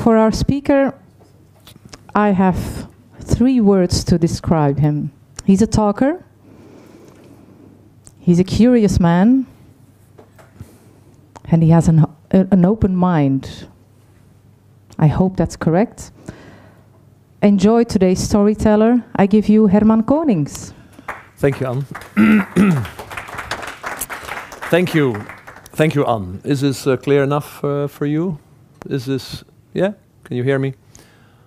For our speaker, I have 3 words to describe him. He's a talker, he's a curious man, and he has an open mind. I hope that's correct. Enjoy today's storyteller. I give you Herman Konings. Thank you, Anne. Thank you, Anne. Is this clear enough for you? Is this, yeah? Can you hear me?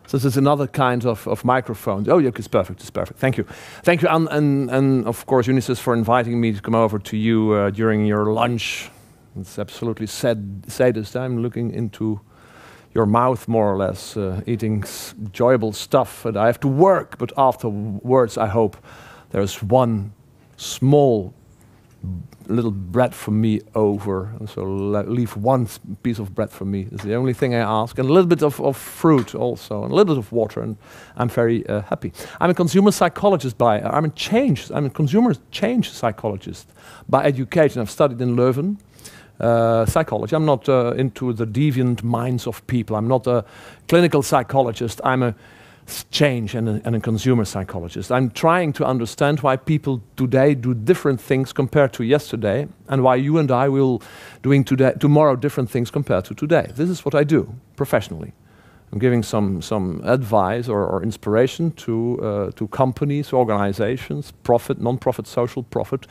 So this is another kind of microphone. Oh, yeah, it's perfect, it's perfect. Thank you. Thank you, Anne, and of course, Unisys, for inviting me to come over to you during your lunch. It's absolutely sadist. I'm looking into your mouth, more or less, eating enjoyable stuff, and I have to work, but afterwards, I hope there's one small little bread for me over, and so leave one piece of bread for me. It's the only thing I ask, and a little bit of fruit also, and a little bit of water, and I'm very happy. I'm a consumer psychologist I'm a consumer change psychologist by education. I've studied in Leuven, psychology. I'm not into the deviant minds of people. I'm not a clinical psychologist. I'm a change and a consumer psychologist. I'm trying to understand why people today do different things compared to yesterday, and why you and I will doing tomorrow different things compared to today. This is what I do professionally. I'm giving some advice or inspiration to companies, organizations, profit, non-profit, social profit,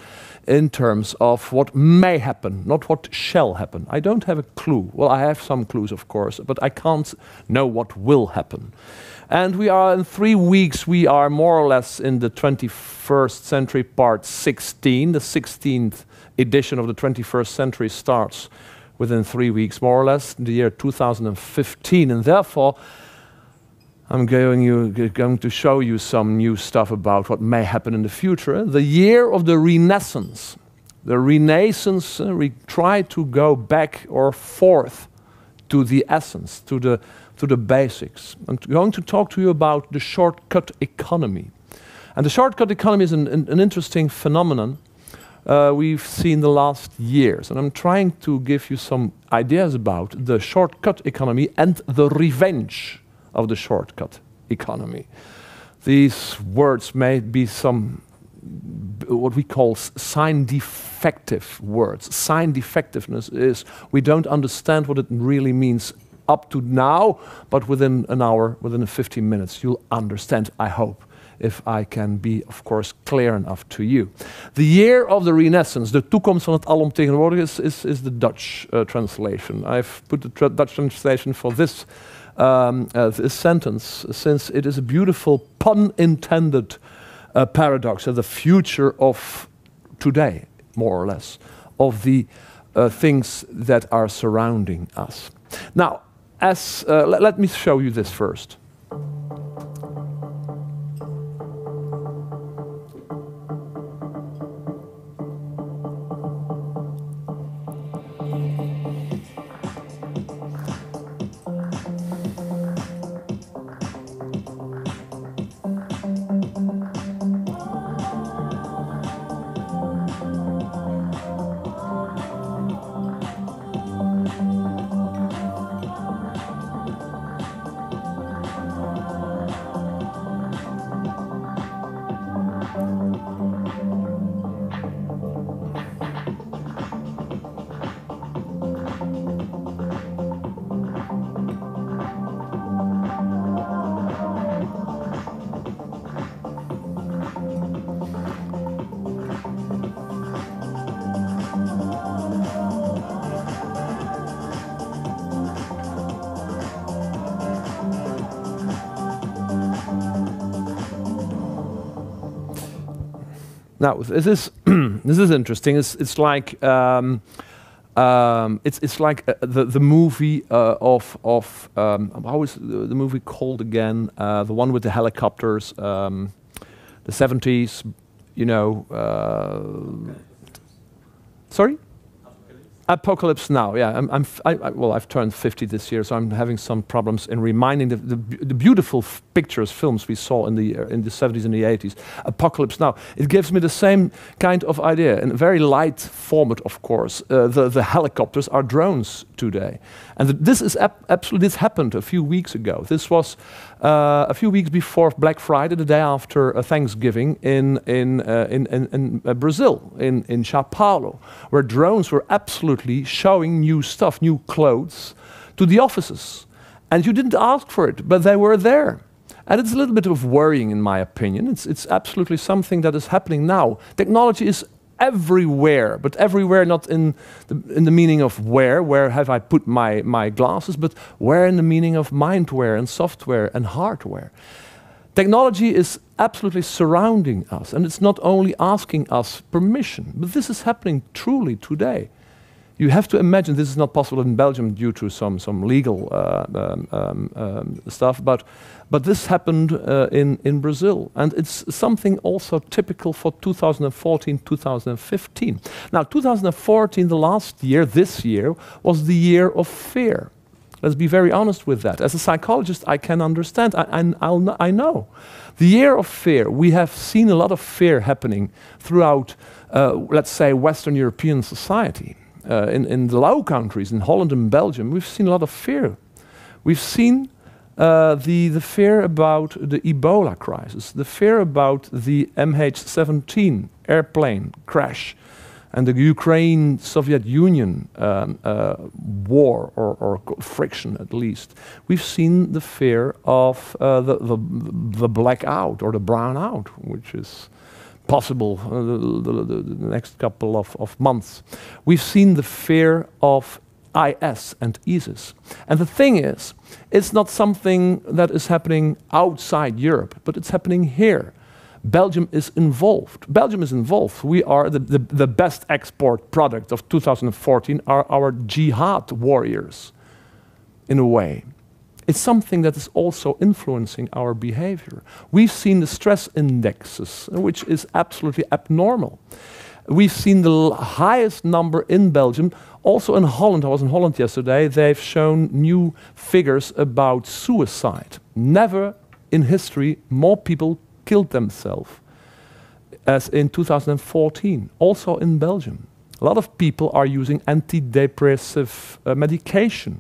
in terms of what may happen, not what shall happen. I don't have a clue. Well, I have some clues, of course, but I can't know what will happen. And we are in 3 weeks, we are more or less in the 21st century, part 16. The 16th edition of the 21st century starts within 3 weeks, more or less, in the year 2015. And therefore, I'm going to show you some new stuff about what may happen in the future. The year of the Renaissance. The Renaissance, we try to go back or forth to the essence, to the basics. I'm going to talk to you about the shortcut economy. And the shortcut economy is an interesting phenomenon we've seen the last years. And I'm trying to give you some ideas about the shortcut economy and the revenge of the shortcut economy. These words may be some what we call sign defective words. Sign defectiveness is we don't understand what it really means up to now, but within an hour, within 15 minutes, you'll understand, I hope, if I can be, of course, clear enough to you. The year of the Renaissance, de toekomst van het alomtegenwoordig is the Dutch translation. I've put the Dutch translation for this sentence, since it is a beautiful pun-intended paradox, the future of today, more or less, of the things that are surrounding us. Now, let me show you this first. Now this is interesting. It's like it's like the movie of how is the movie called again? The one with the helicopters, the 70s. You know, sorry, Apocalypse Now, yeah. Well, I've turned 50 this year, so I'm having some problems in reminding the beautiful pictures, films we saw in the 70s and the 80s. Apocalypse Now. It gives me the same kind of idea, in a very light format, of course. The helicopters are drones today. And this is this happened a few weeks ago. This was a few weeks before Black Friday, the day after Thanksgiving in Brazil, in São Paulo, where drones were absolutely showing new stuff, new clothes to the offices. And you didn't ask for it, but they were there. And it's a little bit of worrying, in my opinion. It's absolutely something that is happening now. Technology is everywhere, but everywhere not in the meaning of where have I put my glasses, but where in the meaning of mindware and software and hardware. Technology is absolutely surrounding us, and it's not only asking us permission, but this is happening truly today. You have to imagine, this is not possible in Belgium due to some legal stuff, but this happened in Brazil, and it's something also typical for 2014, 2015. Now, 2014, the last year, this year, was the year of fear. Let's be very honest with that. As a psychologist, I can understand, I know. The year of fear, we have seen a lot of fear happening throughout, let's say, Western European society. In the Low Countries, in Holland and Belgium, we've seen a lot of fear. We've seen the fear about the Ebola crisis, the fear about the MH17 airplane crash, and the Ukraine-Soviet Union war, or friction at least. We've seen the fear of the blackout or the brownout, which is possible the next couple of months. We've seen the fear of IS and ISIS. And the thing is, it's not something that is happening outside Europe, but it's happening here. Belgium is involved. Belgium is involved. We are the best export product of 2014 are our jihad warriors, in a way. It's something that is also influencing our behavior. We've seen the stress indexes, which is absolutely abnormal. We've seen the highest number in Belgium, also in Holland. I was in Holland yesterday. They've shown new figures about suicide. Never in history more people killed themselves as in 2014, also in Belgium. A lot of people are using antidepressive medication.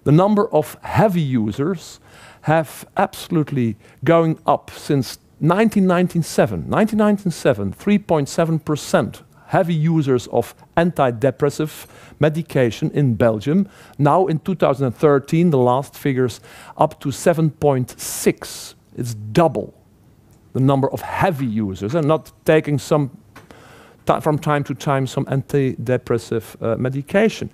The number of heavy users have absolutely going up since 1997. 1997, 3.7% heavy users of antidepressive medication in Belgium. Now in 2013, the last figures up to 7.6. It's double the number of heavy users, and not taking some from time to time some antidepressive medication.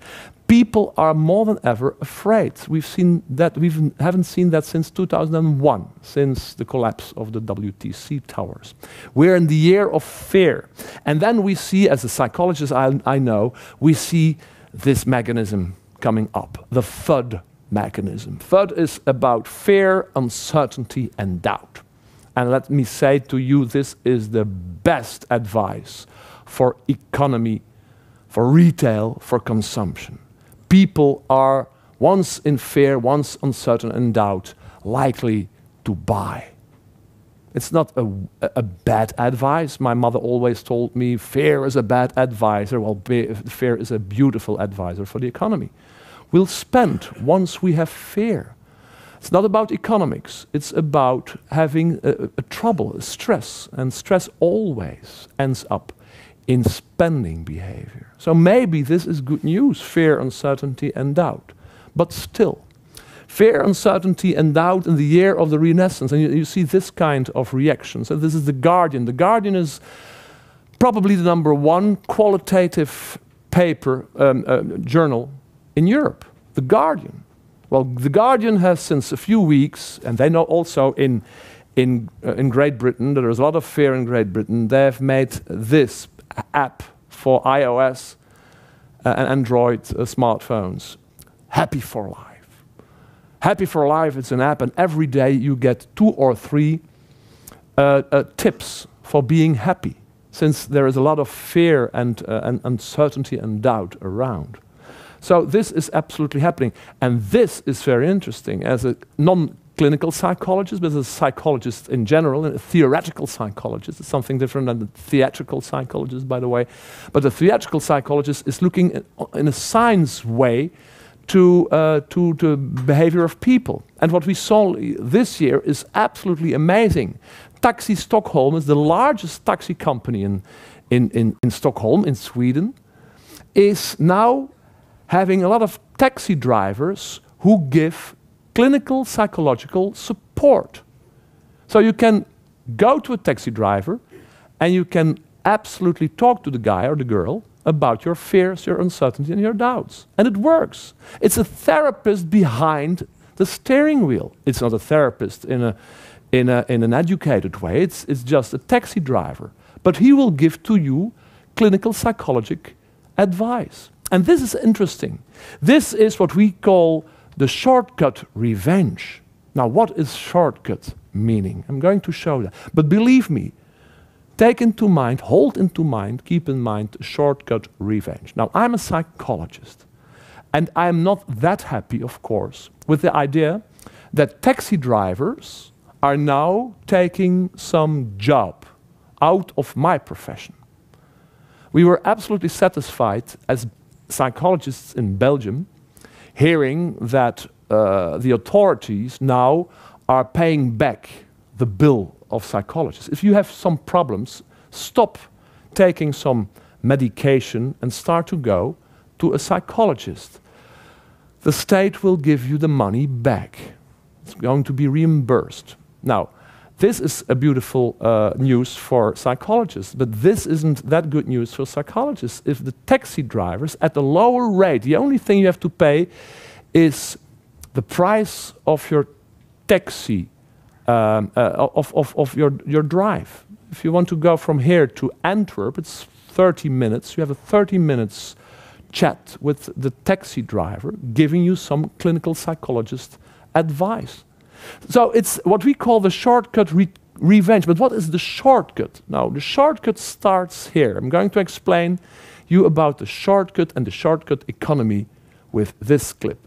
People are more than ever afraid. We've seen that. We haven't seen that since 2001, since the collapse of the WTC towers. We're in the year of fear. And then we see, as a psychologist I know, we see this mechanism coming up, the FUD mechanism. FUD is about fear, uncertainty, and doubt. And let me say to you, this is the best advice for economy, for retail, for consumption. People are, once in fear, once uncertain and doubt, likely to buy. It's not a bad advice. My mother always told me, fear is a bad advisor. Well, fear is a beautiful advisor for the economy. We'll spend once we have fear. It's not about economics. It's about having a trouble, a stress. And stress always ends up in spending behavior. So maybe this is good news, fear, uncertainty, and doubt. But still, fear, uncertainty, and doubt in the year of the Renaissance, and you see this kind of reaction. So this is The Guardian. The Guardian is probably the #1 qualitative paper, journal in Europe. The Guardian. Well, The Guardian has since a few weeks, and they know also in Great Britain, there is a lot of fear in Great Britain, they have made this app for iOS and Android smartphones. Happy for Life. Happy for Life, it's an app, and every day you get 2 or 3 tips for being happy, since there is a lot of fear and uncertainty and doubt around. So this is absolutely happening. And this is very interesting. As a non-clinical psychologist, but as a psychologist in general, and a theoretical psychologist, it's something different than the theatrical psychologist, by the way. But the theatrical psychologist is looking in a science way to the behavior of people. And what we saw this year is absolutely amazing. Taxi Stockholm is the largest taxi company in Stockholm, in Sweden, is now having a lot of taxi drivers who give clinical psychological support. So you can go to a taxi driver and you can absolutely talk to the guy or the girl about your fears, your uncertainty, and your doubts. And it works. It's a therapist behind the steering wheel. It's not a therapist in an educated way. It's just a taxi driver. But he will give to you clinical psychological advice. And this is interesting. This is what we call the shortcut revenge. Now, what is shortcut meaning? I'm going to show that. But believe me, take into mind, hold into mind, keep in mind shortcut revenge. Now, I'm a psychologist, and I'm not that happy, of course, with the idea that taxi drivers are now taking some job out of my profession. We were absolutely satisfied as psychologists in Belgium, hearing that the authorities now are paying back the bill of psychologists. If you have some problems, stop taking some medication and start to go to a psychologist. The state will give you the money back. It's going to be reimbursed. Now, this is a beautiful news for psychologists, but this isn't that good news for psychologists. If the taxi drivers at a lower rate, the only thing you have to pay is the price of your taxi, of your drive. If you want to go from here to Antwerp, it's 30 minutes. You have a 30 minutes chat with the taxi driver, giving you some clinical psychologist advice. So it's what we call the shortcut revenge. But what is the shortcut? Now, the shortcut starts here. I'm going to explain you about the shortcut and the shortcut economy with this clip.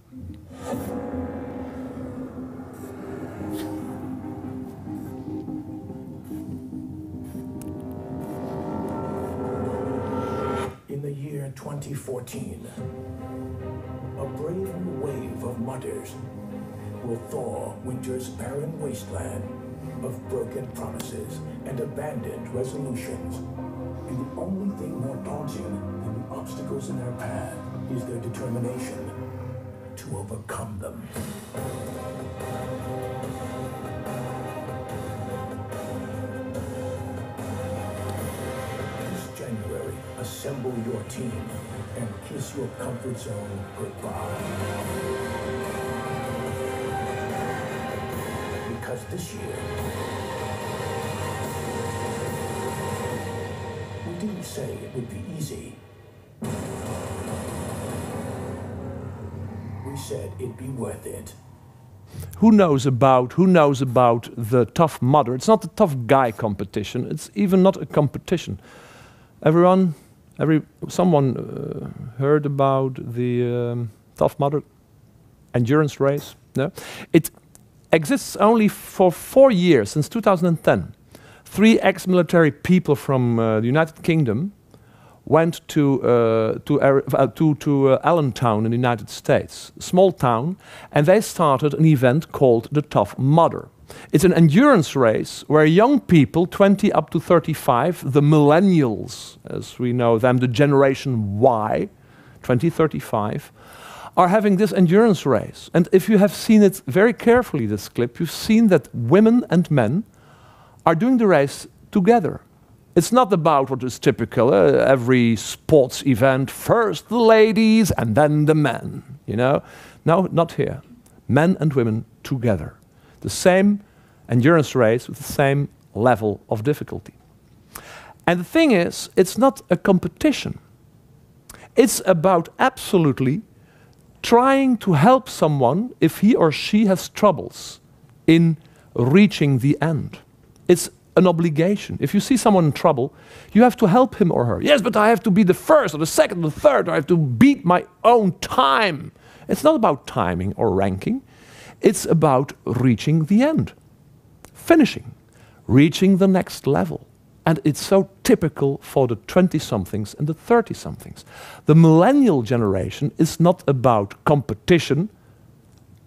In the year 2014, a brave new wave of mutters will thaw winter's barren wasteland of broken promises and abandoned resolutions. And the only thing more daunting than the obstacles in their path is their determination to overcome them. This January, assemble your team and kiss your comfort zone goodbye. Because this year, we didn't say it would be easy. We said it'd be worth it. Who knows about the tough mother? It's not a tough guy competition. It's even not a competition. Someone heard about the tough mother endurance race? No, it exists only for 4 years, since 2010. 3 ex-military people from the United Kingdom went to Allentown in the United States, a small town, and they started an event called the Tough Mudder. It's an endurance race where young people, 20 up to 35, the millennials, as we know them, the Generation Y, 2035, are having this endurance race. And if you have seen it very carefully, this clip, you've seen that women and men are doing the race together. It's not about what is typical, every sports event, first the ladies and then the men, you know? No, not here. Men and women together. The same endurance race with the same level of difficulty. And the thing is, it's not a competition. It's about absolutely trying to help someone if he or she has troubles in reaching the end. It's an obligation. If you see someone in trouble, you have to help him or her. Yes, but I have to be the first or the second or the third, or I have to beat my own time. It's not about timing or ranking. It's about reaching the end, finishing, reaching the next level. And it's so typical for the 20-somethings and the 30-somethings. The millennial generation is not about competition.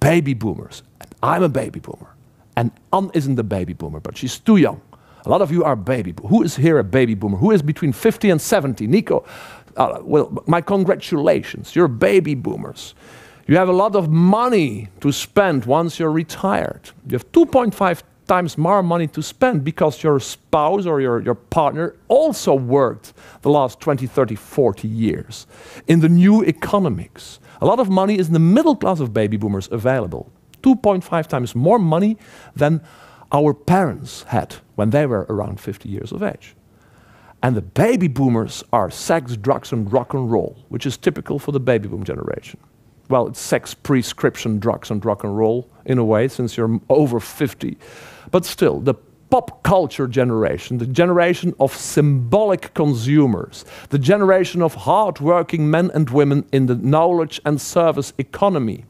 Baby boomers. And I'm a baby boomer. And Anne isn't a baby boomer, but she's too young. A lot of you are baby boomers. Who is here a baby boomer? Who is between 50 and 70? Nico, well, my congratulations. You're baby boomers. You have a lot of money to spend once you're retired. You have 2.5 times more money to spend because your spouse or your partner also worked the last 20, 30, 40 years in the new economics. A lot of money is in the middle class of baby boomers available. 2.5 times more money than our parents had when they were around 50 years of age. And the baby boomers are sex, drugs and rock and roll, which is typical for the baby boom generation. Well, it's sex, prescription, drugs and rock and roll in a way, since you're over 50. But still, the pop culture generation, the generation of symbolic consumers, the generation of hard-working men and women in the knowledge and service economy.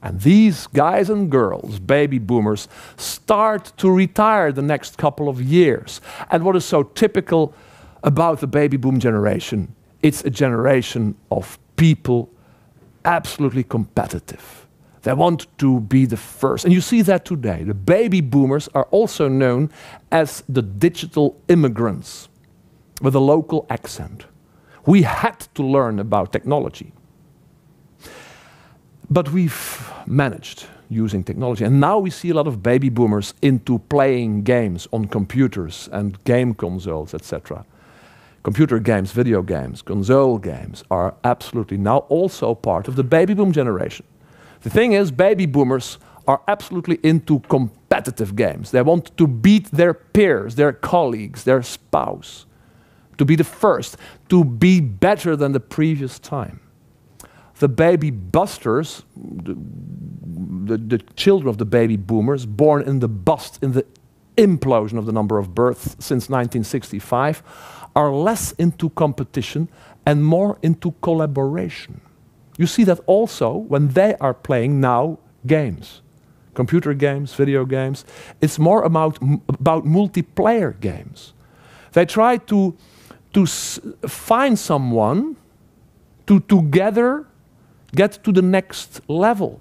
And these guys and girls, baby boomers, start to retire the next couple of years. And what is so typical about the baby boom generation, it's a generation of people absolutely competitive. They want to be the first. And you see that today. The baby boomers are also known as the digital immigrants with a local accent. We had to learn about technology. But we've managed using technology. And now we see a lot of baby boomers into playing games on computers and game consoles, etc. Computer games, video games, console games are absolutely now also part of the baby boom generation. The thing is, baby boomers are absolutely into competitive games. They want to beat their peers, their colleagues, their spouse, to be the first, to be better than the previous time. The baby busters, the children of the baby boomers, born in the bust, in the implosion of the number of births since 1965, are less into competition and more into collaboration. You see that also when they are playing now games, computer games, video games. It's more about multiplayer games. They try to find someone to together get to the next level,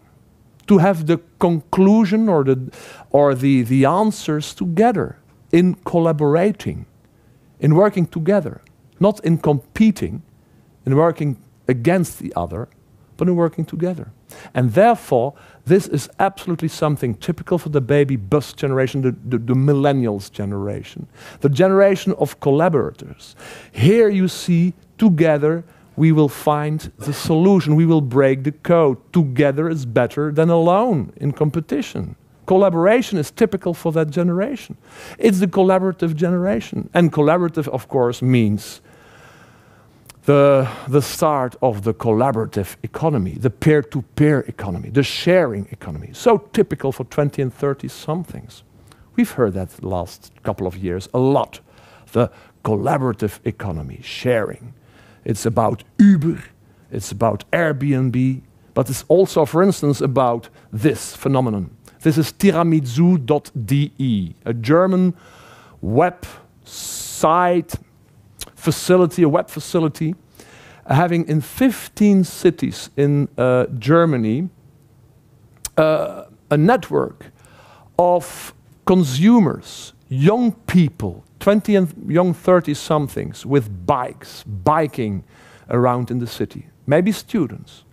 to have the conclusion or the answers together in collaborating, in working together, not in competing, in working against the other, but in working together. And therefore, this is absolutely something typical for the baby bust generation, the millennials generation, the generation of collaborators. Here you see, together we will find the solution, we will break the code. Together is better than alone in competition. Collaboration is typical for that generation. It's the collaborative generation. And collaborative, of course, means the start of the collaborative economy, the peer-to-peer economy, the sharing economy. So typical for 20 and 30-somethings. We've heard that the last couple of years a lot. The collaborative economy, sharing. It's about Uber, it's about Airbnb, but it's also, for instance, about this phenomenon. This is tiramisu.de, a German web site facility, a web facility, having in 15 cities in Germany a network of consumers, young people, 20 and young 30-somethings with bikes, biking around in the city, maybe students.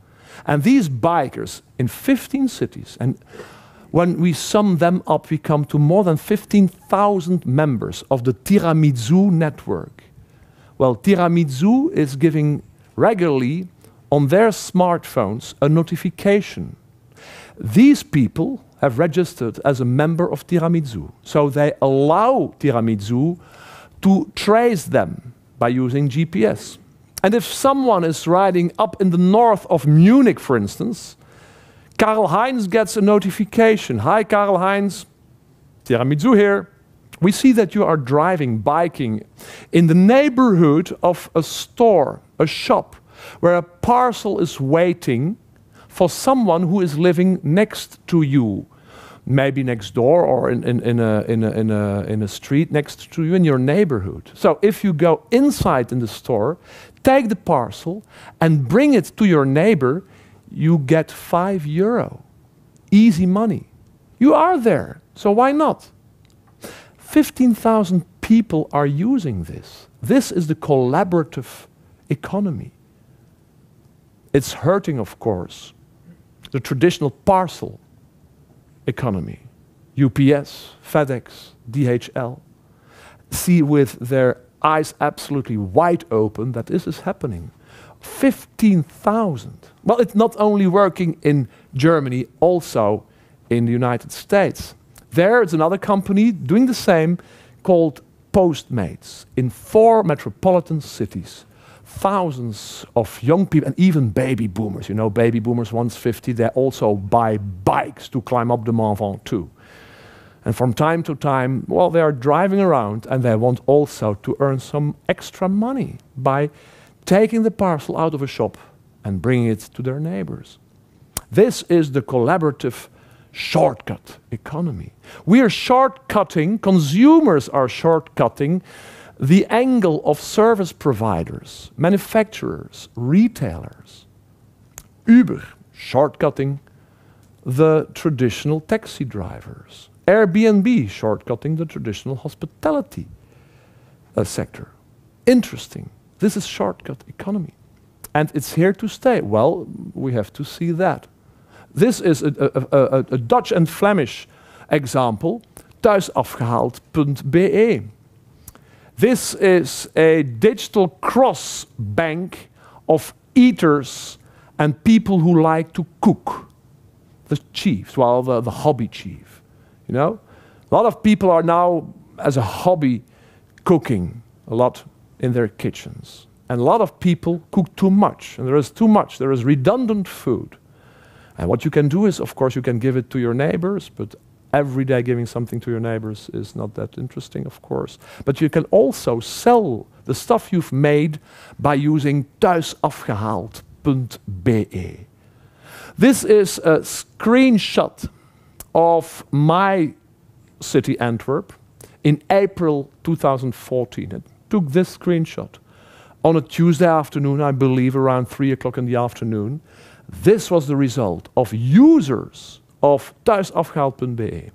And these bikers in 15 cities, and when we sum them up, we come to more than 15,000 members of the Tiramisu network. Well, Tiramisu is giving regularly on their smartphones a notification. These people have registered as a member of Tiramisu, so they allow Tiramisu to trace them by using GPS. And if someone is riding up in the north of Munich, for instance, Karl-Heinz gets a notification. Hi, Karl-Heinz, Tiramisu here. We see that you are driving, biking in the neighborhood of a store, a shop, where a parcel is waiting for someone who is living next to you. Maybe next door or in a street next to you in your neighborhood. So if you go inside in the store, take the parcel and bring it to your neighbor, you get €5. Easy money. You are there, so why not? 15,000 people are using this. This is the collaborative economy. It's hurting, of course, the traditional parcel economy. UPS, FedEx, DHL see with their eyes absolutely wide open that this is happening. 15,000. Well, it's not only working in Germany, also in the United States. There is another company doing the same called Postmates in 4 metropolitan cities. Thousands of young people, and even baby boomers. You know, baby boomers, once 50, they also buy bikes to climb up the Mont Ventoux too. And from time to time, well, they are driving around and they want also to earn some extra money by taking the parcel out of a shop and bringing it to their neighbors. This is the collaborative shortcut economy. We are shortcutting, consumers are shortcutting the angle of service providers, manufacturers, retailers. Uber, shortcutting the traditional taxi drivers. Airbnb, shortcutting the traditional hospitality sector. Interesting. This is shortcut economy. And it's here to stay. Well, we have to see that. This is a Dutch and Flemish example, thuisafgehaald.be. This is a digital cross bank of eaters and people who like to cook. The chiefs, well, the hobby chief, you know? A lot of people are now, as a hobby, cooking a lot in their kitchens. And a lot of people cook too much, and there is too much. There is redundant food. And what you can do is, of course, you can give it to your neighbors, but every day giving something to your neighbors is not that interesting, of course. But you can also sell the stuff you've made by using thuisafgehaald.be. This is a screenshot of my city, Antwerp, in April 2014. I took this screenshot on a Tuesday afternoon, I believe around 3 o'clock in the afternoon. This was the result of users of thuisafgehaald.be.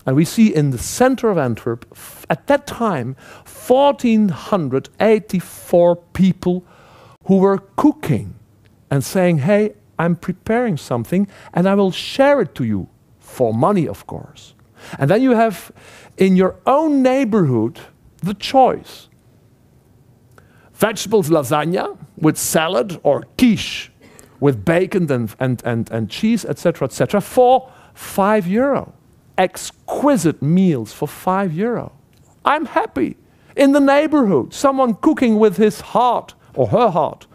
And we see in the center of Antwerp, at that time, 1,484 people who were cooking and saying, hey, I'm preparing something and I will share it to you, for money, of course. And then you have in your own neighborhood the choice. Vegetables lasagna with salad, or quiche with bacon and cheese, etc., for €5. Exquisite meals for €5. I'm happy. In the neighborhood, someone cooking with his heart or her heart.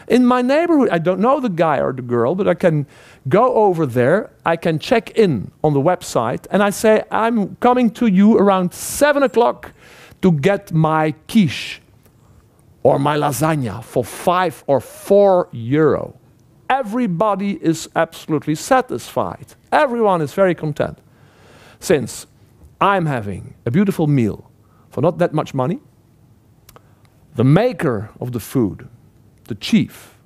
In my neighborhood, I don't know the guy or the girl, but I can go over there, I can check in on the website, and I say, I'm coming to you around 7 o'clock to get my quiche or my lasagna for €5 or €4. Everybody is absolutely satisfied. Everyone is very content. Since I'm having a beautiful meal for not that much money, the maker of the food, the chief,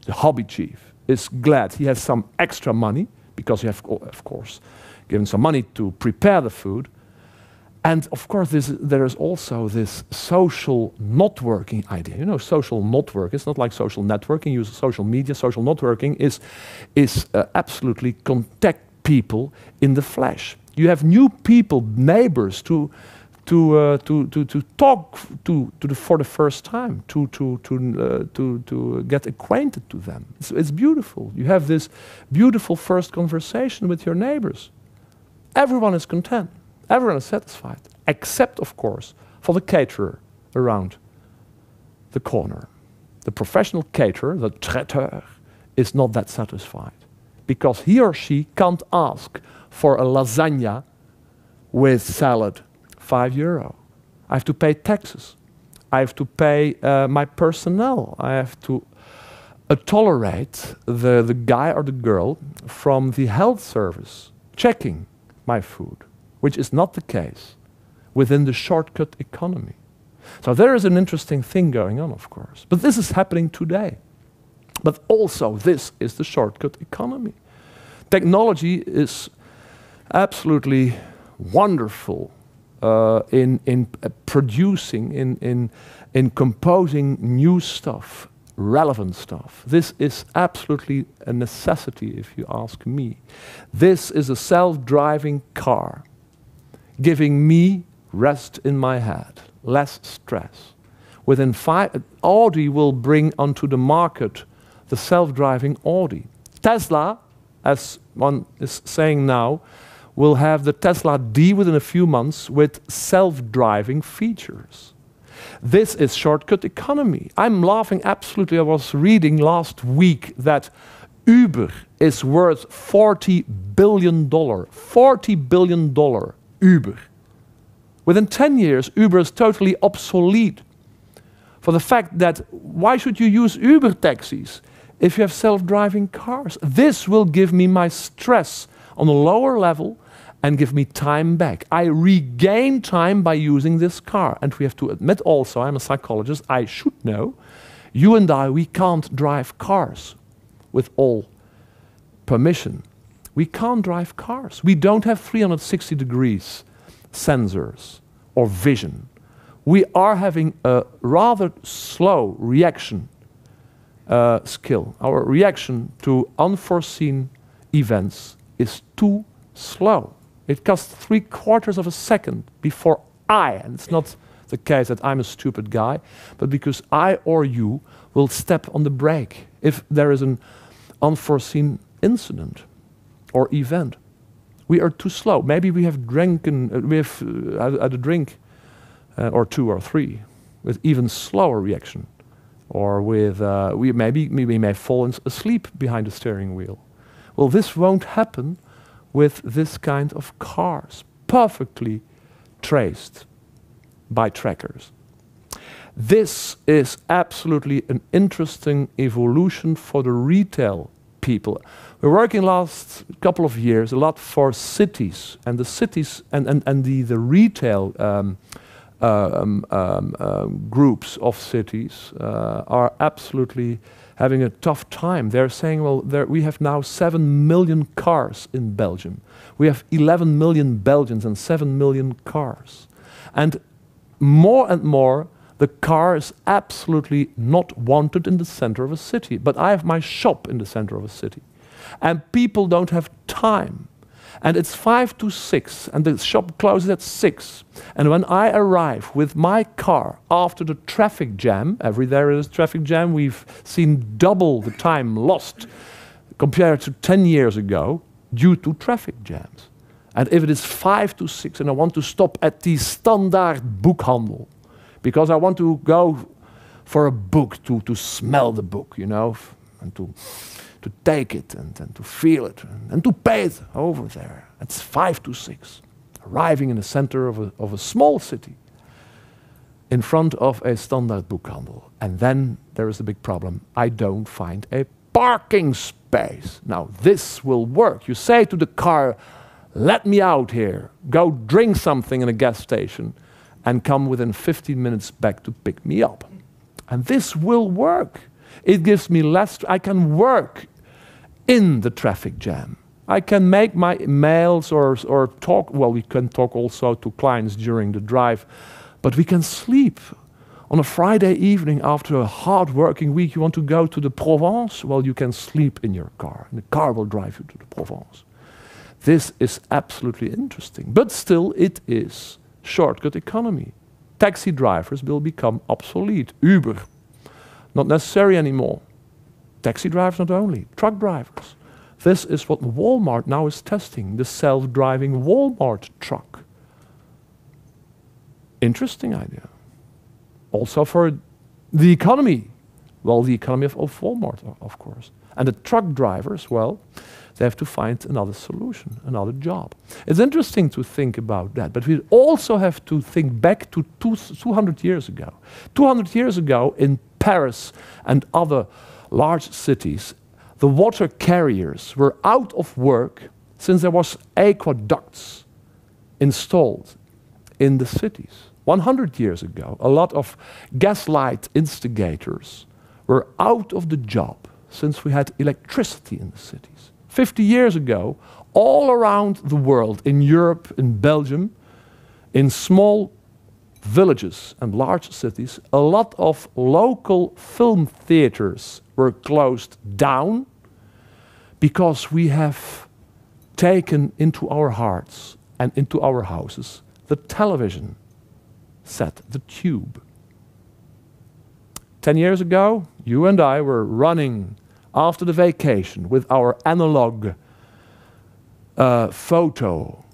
the hobby chief, is glad he has some extra money, because you have, of course, given some money to prepare the food. And of course, there is also this social networking idea. You know, social networking, it's not like social networking, use social media. Social networking is absolutely contact people in the flesh. You have new people, neighbors, to talk to for the first time, to get acquainted to them. It's beautiful. You have this beautiful first conversation with your neighbors. Everyone is content. Everyone is satisfied, except, of course, for the caterer around the corner. The professional caterer, the traiteur, is not that satisfied, because he or she can't ask for a lasagna with salad €5. I have to pay taxes. I have to pay my personnel. I have to tolerate the guy or the girl from the health service checking my food, which is not the case within the shortcut economy. So there is an interesting thing going on, of course. But this is happening today. But also, this is the shortcut economy. Technology is absolutely wonderful in producing, in composing new stuff, relevant stuff. This is absolutely a necessity, if you ask me. This is a self-driving car, giving me rest in my head, less stress. Within Audi will bring onto the market the self-driving Audi. Tesla, as one is saying now, will have the Tesla D within a few months with self-driving features. This is shortcut economy. I'm laughing absolutely. I was reading last week that Uber is worth $40 billion. $40 billion, Uber. Within 10 years, Uber is totally obsolete. For the fact that, why should you use Uber taxis if you have self-driving cars? This will give me my stress on a lower level and give me time back. I regain time by using this car. And we have to admit also, I'm a psychologist, I should know, you and I, we can't drive cars with all permission. We can't drive cars. We don't have 360 degrees sensors or vision. We are having a rather slow reaction skill. Our reaction to unforeseen events is too slow. It costs 3/4 of a second before and it's not the case that I'm a stupid guy, but because I or you will step on the brake if there is an unforeseen incident or event. We are too slow. Maybe we have had a drink or two or three with even slower reaction, or with we may fall asleep behind the steering wheel. Well, this won't happen with this kind of cars, perfectly traced by trackers. This is absolutely an interesting evolution for the retail people. We're working last couple of years a lot for cities, and the cities and the retail groups of cities are absolutely having a tough time. They're saying, well, we have now 7 million cars in Belgium. We have 11 million Belgians and 7 million cars. And more, the car is absolutely not wanted in the center of a city. But I have my shop in the center of a city. And people don't have time. And it's 5 to 6, and the shop closes at 6. And when I arrive with my car after the traffic jam, there is traffic jam, we've seen double the time lost compared to 10 years ago due to traffic jams. And if it is 5 to 6 and I want to stop at the standaard boekhandel, because I want to go for a book, to smell the book, you know, and to take it and to feel it and to pay it over there. It's 5 to 6, arriving in the center of a small city in front of a standard boekhandel. And then there is a big problem. I don't find a parking space. Now this will work. You say to the car, let me out here, go drink something in a gas station and come within 15 minutes back to pick me up. And this will work. It gives me less, I can work in the traffic jam. I can make my mails or talk, well, we can talk also to clients during the drive, but we can sleep. On a Friday evening after a hard working week, you want to go to the Provence? Well, you can sleep in your car, and the car will drive you to the Provence. This is absolutely interesting, but still it is shortcut economy. Taxi drivers will become obsolete. Uber, not necessary anymore. Taxi drivers not only, truck drivers. This is what Walmart now is testing, the self-driving Walmart truck. Interesting idea. Also for the economy, Well, the economy of Walmart, of course. And the truck drivers, well, they have to find another solution, another job. It's interesting to think about that, but we also have to think back to 200 years ago. 200 years ago in Paris and other large cities, the water carriers were out of work since there was aqueducts installed in the cities. 100 years ago, a lot of gaslight instigators were out of the job since we had electricity in the cities. 50 years ago, all around the world, in Europe, in Belgium, in small villages and large cities, a lot of local film theaters were closed down because we have taken into our hearts and into our houses the television set, the tube. 10 years ago, you and I were running after the vacation with our analog photo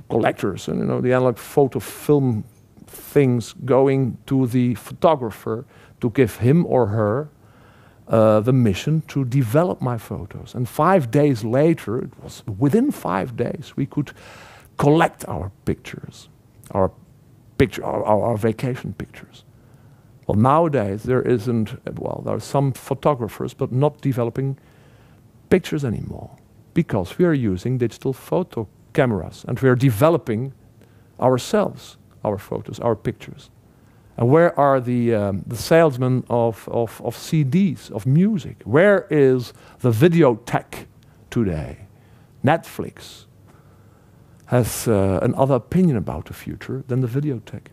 collectors, and the analog photo film things, going to the photographer to give him or her the mission to develop my photos. And 5 days later, it was within 5 days, we could collect our pictures, our vacation pictures. Well, nowadays there are some photographers, but not developing pictures anymore, because we are using digital photo cameras and we are developing ourselves, our photos, our pictures. And where are the salesmen of CDs, of music? Where is the videotheque today? Netflix has another opinion about the future than the videotheque.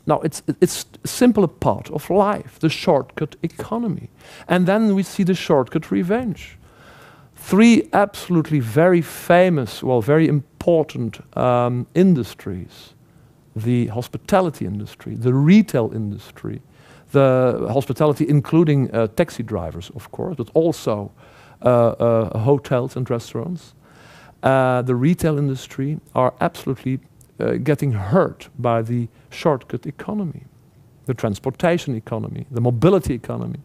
Now, it's a simple part of life, the shortcut economy. And then we see the shortcut revenge. 3 absolutely very famous, well, very important industries: the hospitality industry, the retail industry, the hospitality including taxi drivers, of course, but also hotels and restaurants. The retail industry are absolutely getting hurt by the shortcut economy, the transportation economy, the mobility economy,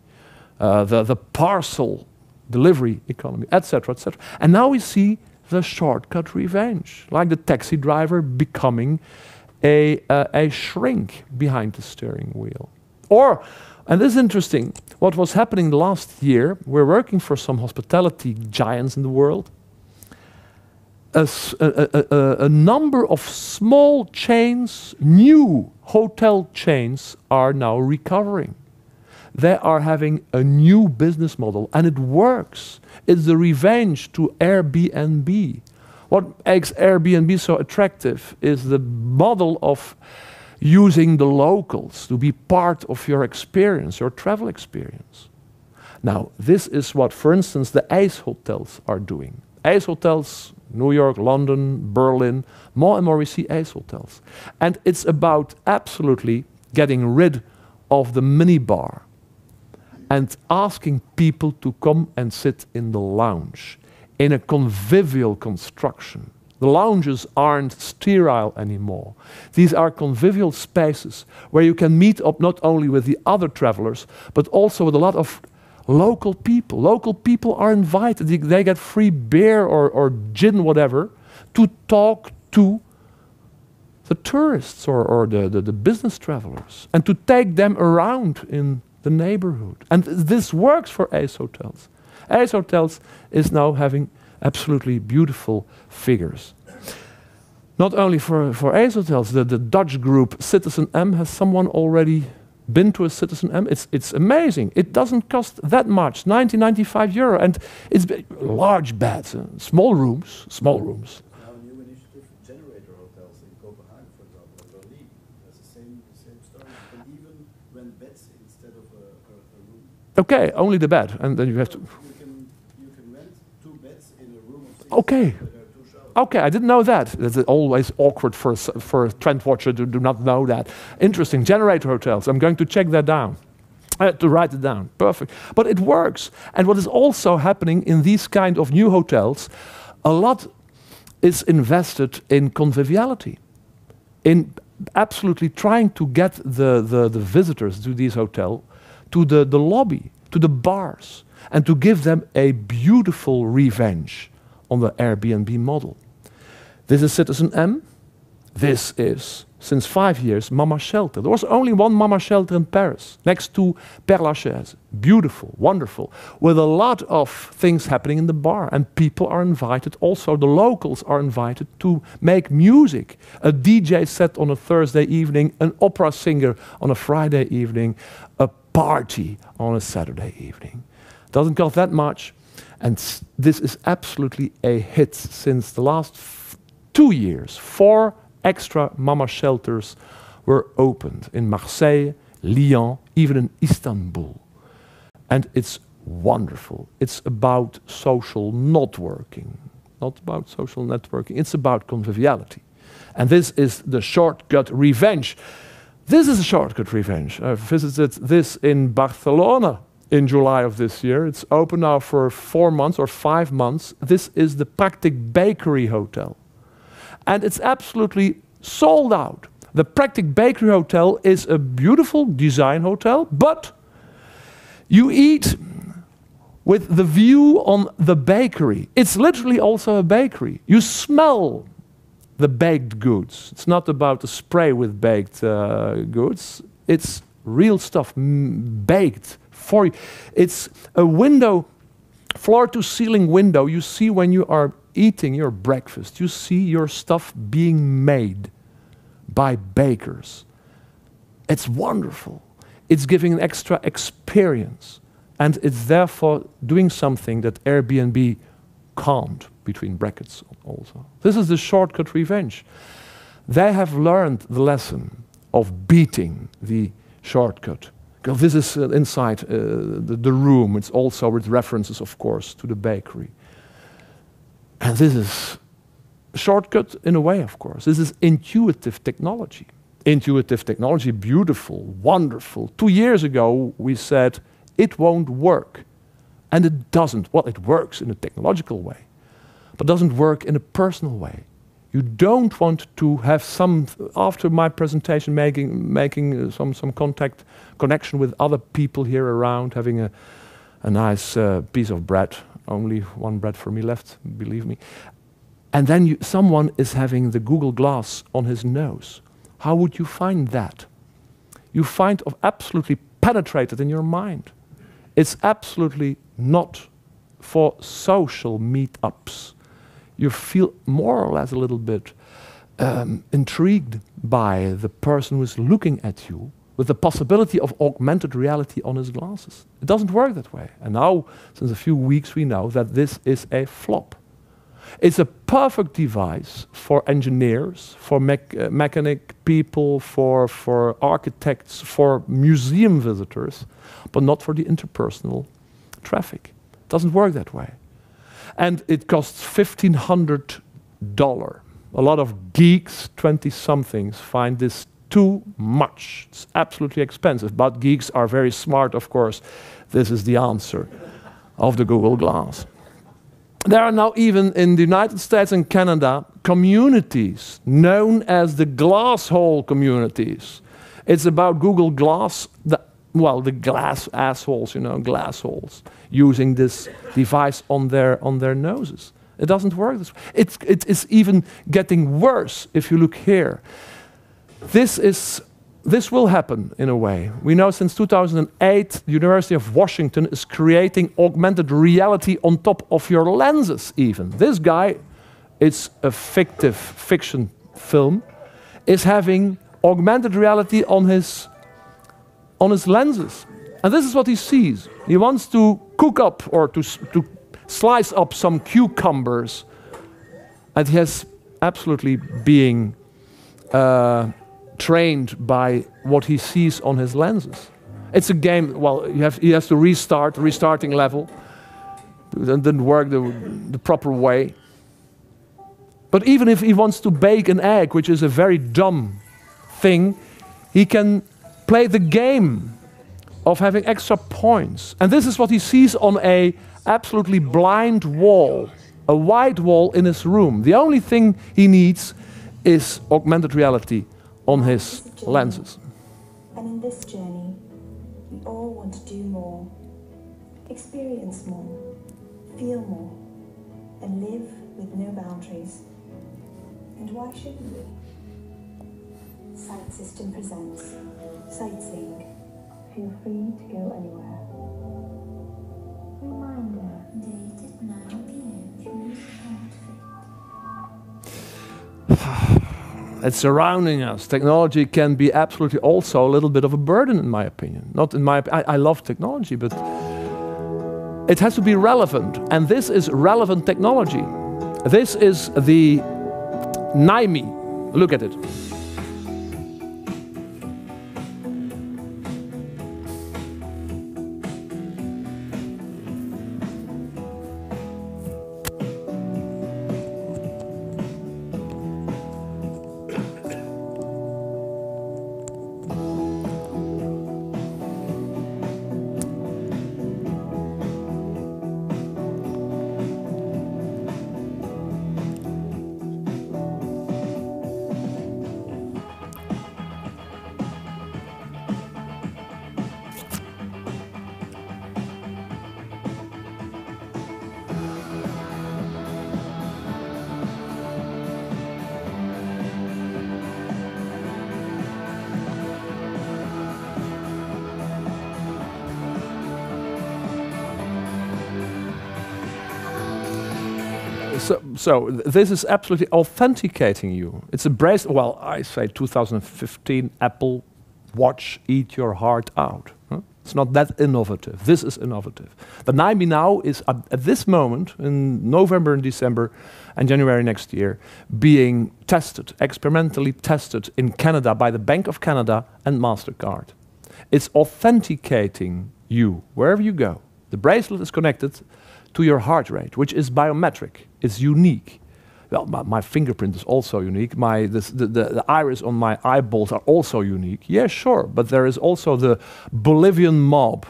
the parcel delivery economy, etc., etc. And now we see the shortcut revenge, like the taxi driver becoming a shrink behind the steering wheel. Or, and this is interesting, what was happening last year, we're working for some hospitality giants in the world. A number of small chains, new hotel chains, are now recovering. They are having a new business model, and it works. It's the revenge to Airbnb. What makes Airbnb so attractive is the model of using the locals to be part of your experience, your travel experience. Now, this is what, for instance, the Ace hotels are doing. Ace hotels, New York, London, Berlin, more and more we see Ace hotels. And it's about absolutely getting rid of the minibar and asking people to come and sit in the lounge in a convivial construction. The lounges aren't sterile anymore. These are convivial spaces where you can meet up not only with the other travelers, but also with a lot of local people. Local people are invited. They get free beer or gin, whatever, to talk to the tourists or the business travelers, and to take them around in the neighborhood. And this works for Ace Hotels. Ace Hotels is now having absolutely beautiful figures. Not only for Ace Hotels, the Dutch group Citizen M, has someone already been to a Citizen M? It's amazing. It doesn't cost that much, 95 euro, and it's large beds, small rooms. Now a new initiative, generator hotels in Copenhagen, for example, and Berlin. That's the same story. You can even rent beds instead of a room. Okay, only the bed, and then you have to. You can rent 2 beds in a room of 6. Okay. Okay, I didn't know that. It's always awkward for a trendwatcher to do not know that. Interesting. Generator hotels. I'm going to check that down. I had to write it down. Perfect. But it works. And what is also happening in these kind of new hotels, a lot is invested in conviviality, in absolutely trying to get the visitors to these hotels to the lobby, to the bars, and to give them a beautiful revenge on the Airbnb model. This is Citizen M. This is, since 5 years, Mama Shelter. There was only one Mama Shelter in Paris, next to Père Lachaise. Beautiful, wonderful, with a lot of things happening in the bar. And people are invited, also the locals are invited to make music. A DJ set on a Thursday evening, an opera singer on a Friday evening, a party on a Saturday evening. Doesn't cost that much. And this is absolutely a hit since the last 2 years. 4 extra Mama Shelters were opened in Marseille, Lyon, even in Istanbul. And it's wonderful. It's about social networking. Not about social networking, it's about conviviality. And this is the shortcut revenge. This is a shortcut revenge. I visited this in Barcelona in July of this year. It's open now for 4 months or 5 months. This is the Practic Bakery Hotel. And it's absolutely sold out. The Practic Bakery Hotel is a beautiful design hotel, but you eat with the view on the bakery. It's literally also a bakery. You smell the baked goods. It's not about a spray with baked goods. It's real stuff baked for you. It's a window, floor-to-ceiling window. You see when you are eating your breakfast, you see your stuff being made by bakers. It's wonderful. It's giving an extra experience. And it's therefore doing something that Airbnb can't, between brackets also. This is the shortcut revenge. They have learned the lesson of beating the shortcut. Because this is inside the room. It's also with references, of course, to the bakery. And this is a shortcut in a way, of course. This is intuitive technology. Intuitive technology, beautiful, wonderful. 2 years ago, we said, it won't work. And it doesn't. Well, it works in a technological way, but doesn't work in a personal way. You don't want to have some, after my presentation, making some connection with other people here around, having a nice piece of bread. Only one bread for me left, believe me. And then someone is having the Google Glass on his nose. How would you find that? You find absolutely penetrated in your mind. It's absolutely not for social meetups. You feel more or less a little bit intrigued by the person who is looking at you with the possibility of augmented reality on his glasses. It doesn't work that way. And now, since a few weeks, we know that this is a flop. It's a perfect device for engineers, for mechanic people, for architects, for museum visitors, but not for the interpersonal traffic. It doesn't work that way. And it costs $1,500. A lot of geeks, 20-somethings, find this too much. It's absolutely expensive, but geeks are very smart, of course. This is the answer of the Google Glass. There are now, even in the United States and Canada, communities known as the glass hole communities. It's about Google Glass, the glass assholes, glass holes, using this device on their noses. It doesn't work this way. It is even getting worse if you look here. This will happen in a way. We know since 2008, the University of Washington is creating augmented reality on top of your lenses even. This guy, it's a fiction film, is having augmented reality on his lenses. And this is what he sees. He wants to cook up or to slice up some cucumbers. And he has absolutely being trained by what he sees on his lenses. It's a game, well, he has to restart, restarting level. It didn't work the proper way. But even if he wants to bake an egg, which is a very dumb thing, he can play the game of having extra points. And this is what he sees on a absolutely blind wall, a white wall in his room. The only thing he needs is augmented reality on his lenses. And in this journey, We all want to do more, experience more, feel more, and live with no boundaries. And why shouldn't we? Sight System presents Sightseeing. Feel free to go anywhere. Reminder, date at 9 p.m. Choose outfit. It's surrounding us. Technology can be absolutely also a little bit of a burden, in my opinion. Not in my. I love technology, but it has to be relevant, and this is relevant technology. This is the NIME. Look at it. So this is absolutely authenticating you. It's a bracelet. Well, I say 2015 Apple Watch, eat your heart out. Huh? It's not that innovative. This is innovative. The NIME now is at this moment in November and December and January next year being tested, experimentally tested in Canada by the Bank of Canada and MasterCard. It's authenticating you wherever you go. The bracelet is connected to your heart rate, which is biometric. It's unique. Well, my fingerprint is also unique. The iris on my eyeballs are also unique. Yeah, sure, but there is also the Bolivian mob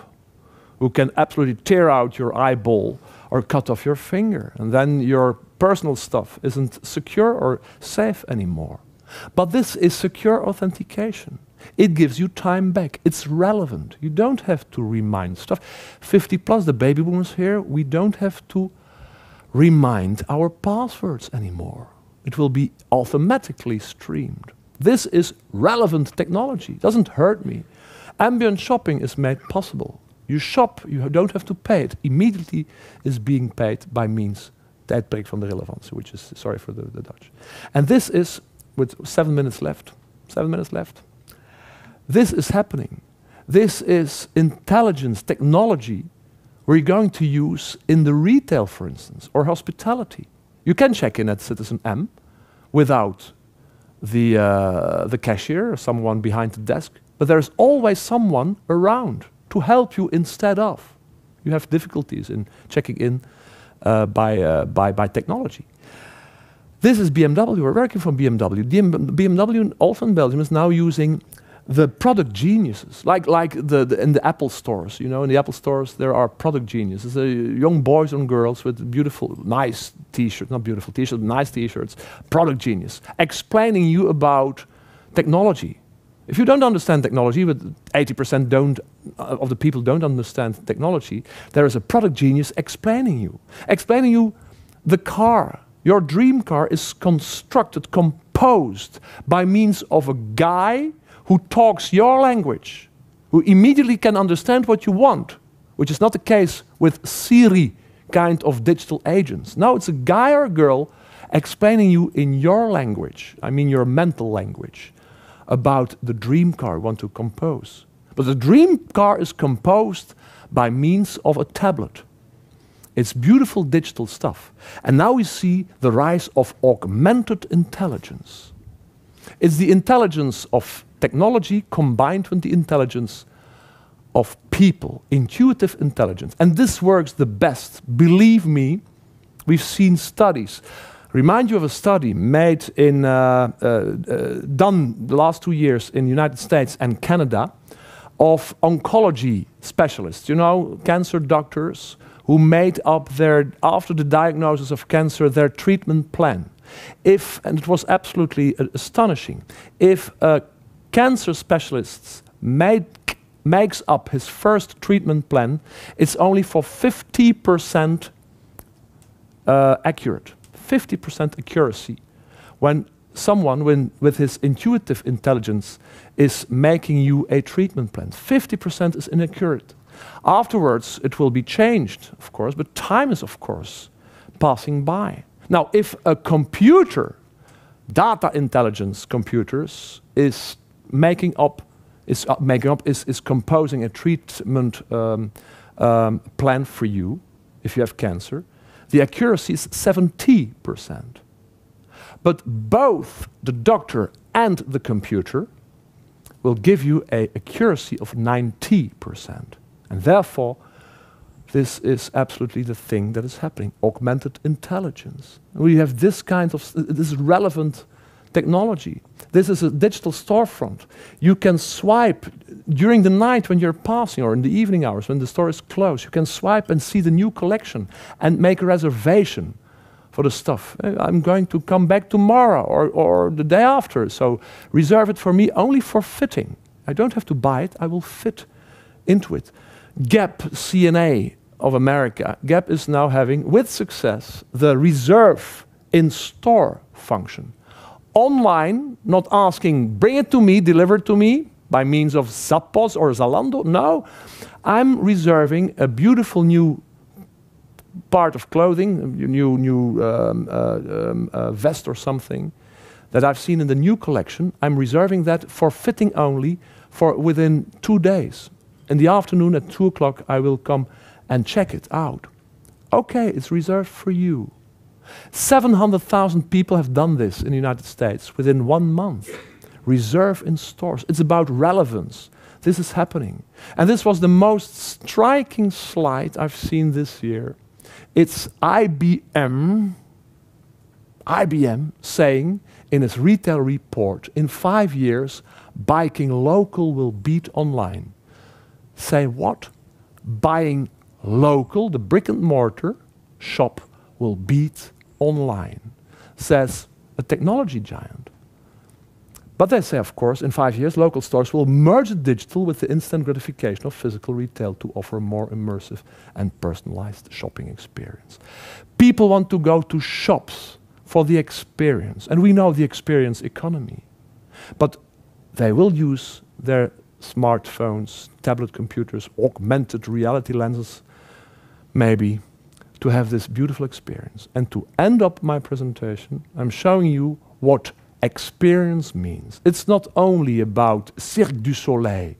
who can absolutely tear out your eyeball or cut off your finger, and then your personal stuff isn't secure or safe anymore. But this is secure authentication. It gives you time back. It's relevant. You don't have to remind stuff. 50 plus, the baby boomers here, we don't have to remind our passwords anymore. It will be automatically streamed. This is relevant technology. It doesn't hurt me. Ambient shopping is made possible. You shop, you don't have to pay it. Immediately is being paid by means tijdperk van de relevantie, which is, sorry for the Dutch. And this is, with 7 minutes left, 7 minutes left. This is happening. This is intelligence, technology we're going to use in the retail, for instance, or hospitality. You can check in at Citizen M without the cashier or someone behind the desk, but there's always someone around to help you instead of. You have difficulties in checking in by technology. This is BMW. We're working from BMW. BMW, also in Belgium, is now using the product geniuses, like in the Apple stores. You know, in the Apple stores there are product geniuses, young boys and girls with beautiful, nice T-shirts, not beautiful T-shirts, nice T-shirts, product genius, explaining you about technology. If you don't understand technology, but 80% of the people don't understand technology, there is a product genius explaining you the car. Your dream car is constructed, composed by means of a guy who talks your language, who immediately can understand what you want, which is not the case with Siri kind of digital agents. Now it's a guy or a girl explaining you in your language, I mean your mental language, about the dream car you want to compose. But the dream car is composed by means of a tablet. It's beautiful digital stuff. And now we see the rise of augmented intelligence. It's the intelligence of technology combined with the intelligence of people, intuitive intelligence. And this works the best. Believe me, we've seen studies. Remind you of a study made in, done the last 2 years in the United States and Canada of oncology specialists, you know, cancer doctors who made up after the diagnosis of cancer, their treatment plan. And it was absolutely astonishing, if cancer specialists made makes up his first treatment plan, it's only for 50% accurate, 50% accuracy. When someone with his intuitive intelligence is making you a treatment plan, 50% is inaccurate. Afterwards, it will be changed, of course, but time is, of course, passing by. Now, if a computer, data intelligence computers, is composing a treatment plan for you, if you have cancer, the accuracy is 70%. But both the doctor and the computer will give you an accuracy of 90%. And therefore, this is absolutely the thing that is happening, augmented intelligence. We have this kind of, this relevant technology. This is a digital storefront. You can swipe during the night when you're passing, or in the evening hours when the store is closed. You can swipe and see the new collection and make a reservation for the stuff. I'm going to come back tomorrow or the day after, so reserve it for me only for fitting. I don't have to buy it, I will fit into it. Gap CNA of America, Gap is now having, with success, the reserve in store function. Online, not asking, bring it to me, deliver it to me, by means of Zappos or Zalando. No, I'm reserving a beautiful new part of clothing, a new vest or something that I've seen in the new collection. I'm reserving that for fitting only for within 2 days. In the afternoon at 2 o'clock, I will come and check it out. Okay, it's reserved for you. 700,000 people have done this in the United States within 1 month. Reserve in stores. It's about relevance. This is happening. And this was the most striking slide I've seen this year. It's IBM saying in its retail report, in 5 years, buying local will beat online. Say what? Buying local, the brick and mortar shop, will beat online, says a technology giant. But they say, of course, in 5 years, local stores will merge digital with the instant gratification of physical retail to offer a more immersive and personalized shopping experience. People want to go to shops for the experience, and we know the experience economy. But they will use their smartphones, tablet computers, augmented reality lenses, maybe, to have this beautiful experience. And to end up my presentation, I'm showing you what experience means. It's not only about Cirque du Soleil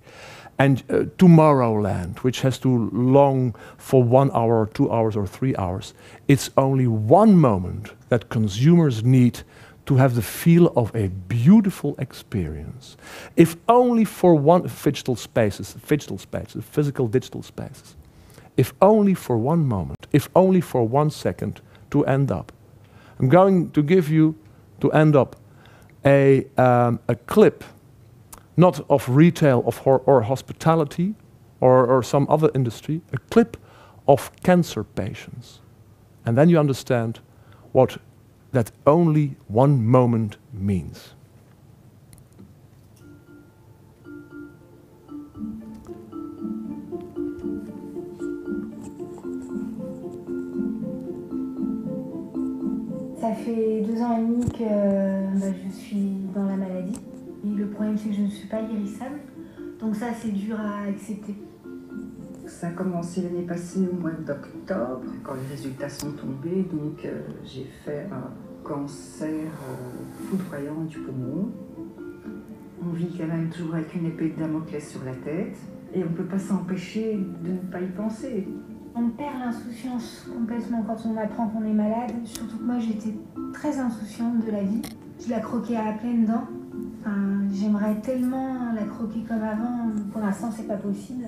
and Tomorrowland, which has to long for 1 hour or 2 hours or 3 hours. It's only one moment that consumers need to have the feel of a beautiful experience. If only for one physical spaces, physical digital spaces. If only for one moment, if only for 1 second to end up. I'm going to give you, to end up, a clip, not of retail or hospitality or some other industry, a clip of cancer patients. And then you understand what that only one moment means. Ça fait 2 ans et demi que je suis dans la maladie. Et le problème, c'est que je ne suis pas guérissable. Donc ça, c'est dur à accepter. Ça a commencé l'année passée au mois d'octobre, quand les résultats sont tombés. Donc j'ai fait un cancer foudroyant du poumon. On vit quand même toujours avec une épée de Damoclès sur la tête. Et on ne peut pas s'empêcher de ne pas y penser. On perd l'insouciance complètement quand on apprend qu'on est malade. Surtout que moi, j'étais très insouciante de la vie. Je la croquais à pleines dents. Enfin, j'aimerais tellement la croquer comme avant. Pour l'instant, c'est pas possible.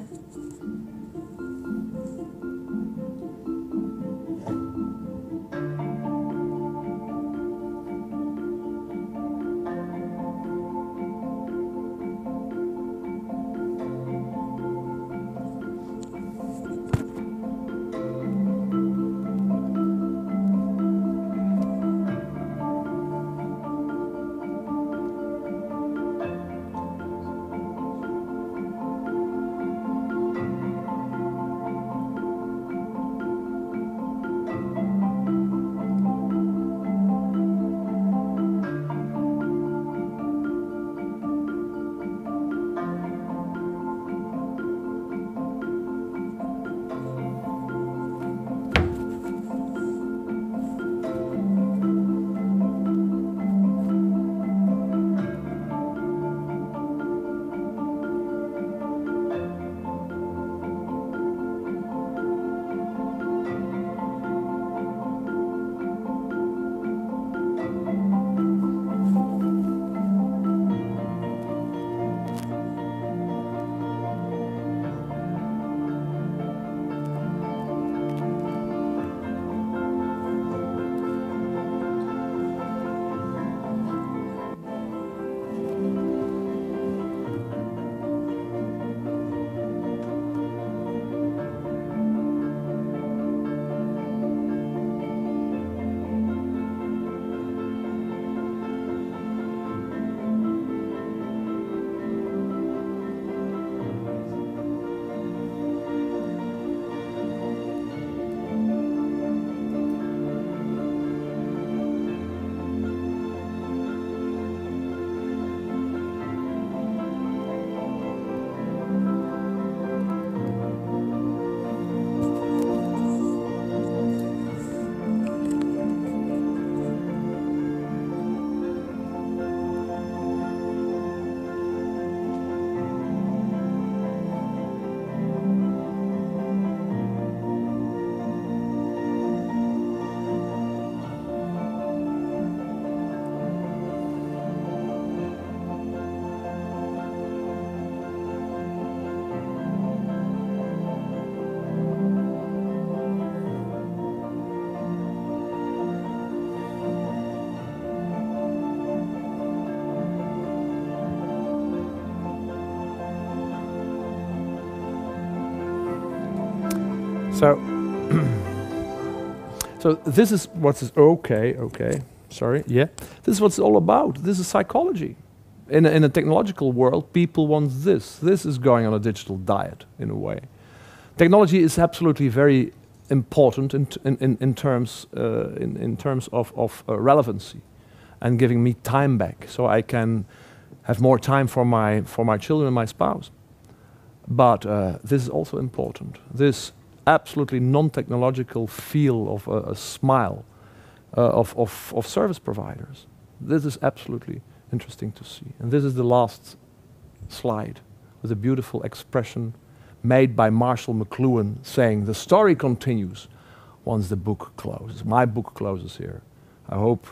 So, so this is what is okay. Sorry, yeah. This is what it's all about. This is psychology. In a technological world, people want this. This is going on a digital diet in a way. Technology is absolutely very important in terms of relevancy and giving me time back, so I can have more time for my children and my spouse. But this is also important. This absolutely non-technological feel of a smile of service providers. This is absolutely interesting to see. And this is the last slide with a beautiful expression made by Marshall McLuhan saying, "The story continues once the book closes." My book closes here. I hope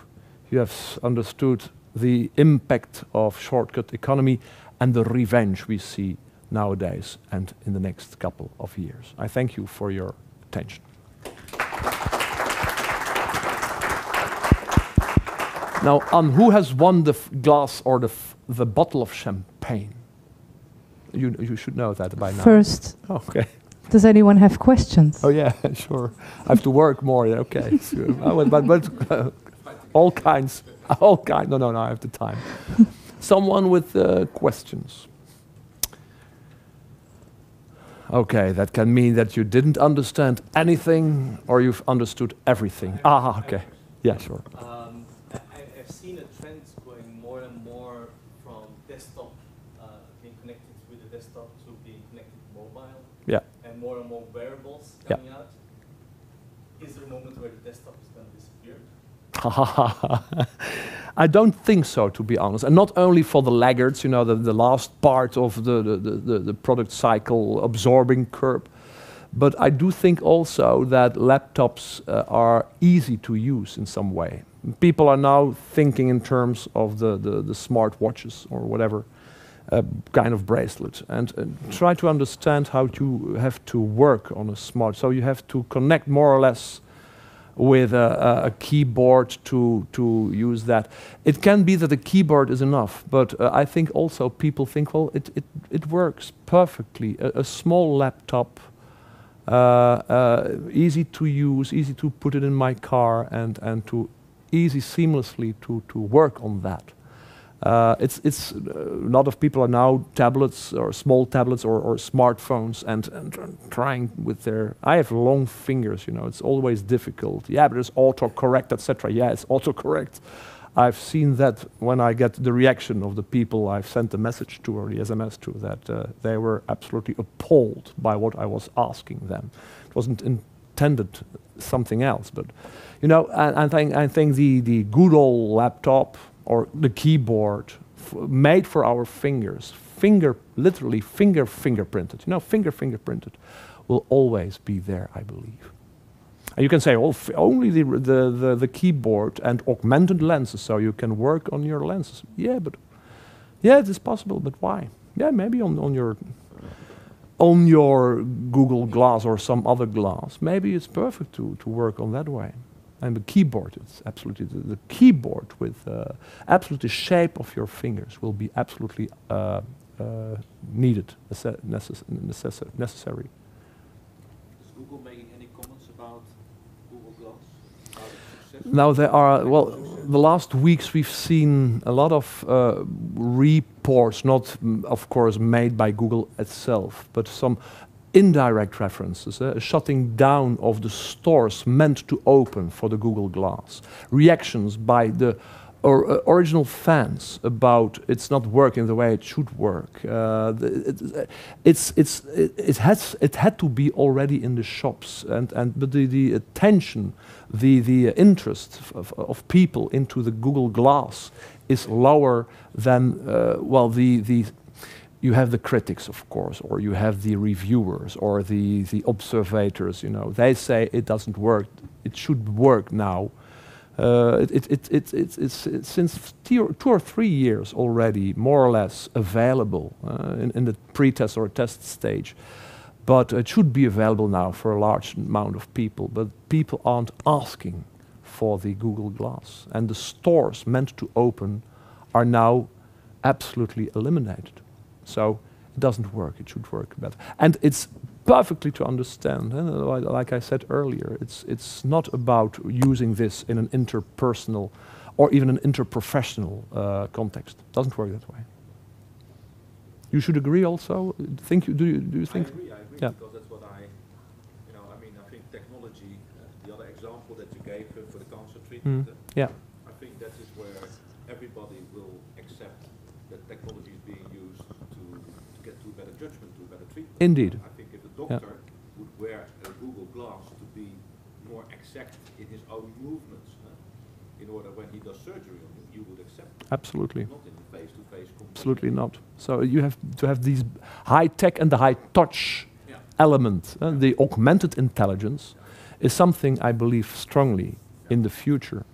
you have understood the impact of shortcut economy and the revenge we see nowadays and in the next couple of years. I thank you for your attention. Now, who has won the glass or the bottle of champagne? You should know that by now. First, okay. Does anyone have questions? Oh yeah, sure. I have to work more. Yeah, okay. So, but all kinds. No, I have the time. Someone with questions. Okay, that can mean that you didn't understand anything or you've understood everything. Ah, okay. Yeah, sure. I've seen a trend going more and more from desktop, being connected with the desktop to being connected to mobile. Yeah. And more wearables coming out. Is there a moment where the desktop is going to disappear? I don't think so, to be honest. And not only for the laggards, you know, the last part of the product cycle absorbing curve, but I do think also that laptops are easy to use in some way. People are now thinking in terms of the smart watches or whatever kind of bracelet, and try to understand how you have to work on a smart. So you have to connect more or less with a keyboard to use that. It can be that the keyboard is enough, but I think also people think, well, it works perfectly. A small laptop, easy to use, easy to put it in my car, and to easy seamlessly to work on that. It's a lot of people are now tablets or small tablets or smartphones and trying with their. I have long fingers, you know. It's always difficult. Yeah, but it's autocorrect, etc. Yeah, it's autocorrect. I've seen that when I get the reaction of the people I've sent the message to or the SMS to, that they were absolutely appalled by what I was asking them. It wasn't intended something else, but you know, I think the good old laptop or the keyboard made for our fingers, literally fingerprinted, you know, fingerprinted, will always be there, I believe. And you can say, oh, only the keyboard and augmented lenses, so you can work on your lenses. Yeah, but yeah, it is possible, but why? Yeah, maybe on your Google Glass or some other glass, maybe it's perfect to work on that way. And the keyboard, it's absolutely the keyboard with absolutely the shape of your fingers will be absolutely needed, necessary. Is Google making any comments about Google Glass? Now there are, well, the last weeks we've seen a lot of reports, not of course made by Google itself, but some indirect references, shutting down of the stores meant to open for the Google Glass, reactions by the original fans about it's not working the way it should work. It had to be already in the shops, but the attention, the interest of people into the Google Glass is lower than you have the critics, of course, or you have the reviewers or the observators. You know, they say it doesn't work. It should work now. It's since 2 or 3 years already, more or less, available in the pre-test or test stage. But it should be available now for a large amount of people. But people aren't asking for the Google Glass, and the stores meant to open are now absolutely eliminated. So it doesn't work. It should work better. And it's perfectly to understand. Like I said earlier, it's not about using this in an interpersonal or even an interprofessional context. Doesn't work that way. You should agree also. Do you think? I agree. Yeah. Because that's what I mean, I think technology, the other example that you gave for the cancer treatment, Yeah. I think that is where everybody will accept that technology is being used to get to a better judgment, to a better treatment. Indeed. I think if a doctor would wear a Google Glass to be more exact in his own movements, in order when he does surgery on you would accept it. Absolutely. Not in the face-to-face conversation. Absolutely not. So you have to have these high tech and the high touch element. The augmented intelligence is something I believe strongly in the future.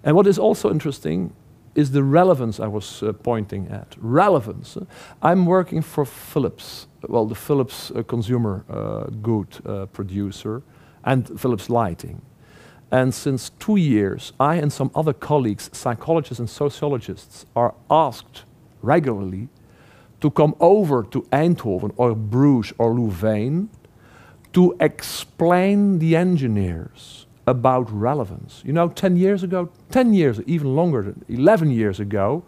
And what is also interesting is the relevance I was pointing at. Relevance. I'm working for Philips, well, the Philips consumer good producer, and Philips Lighting. And since 2 years, I and some other colleagues, psychologists and sociologists, are asked regularly to come over to Eindhoven or Bruges or Louvain to explain the engineers about relevance. You know, 10 years ago, 10 years, even longer, 11 years ago,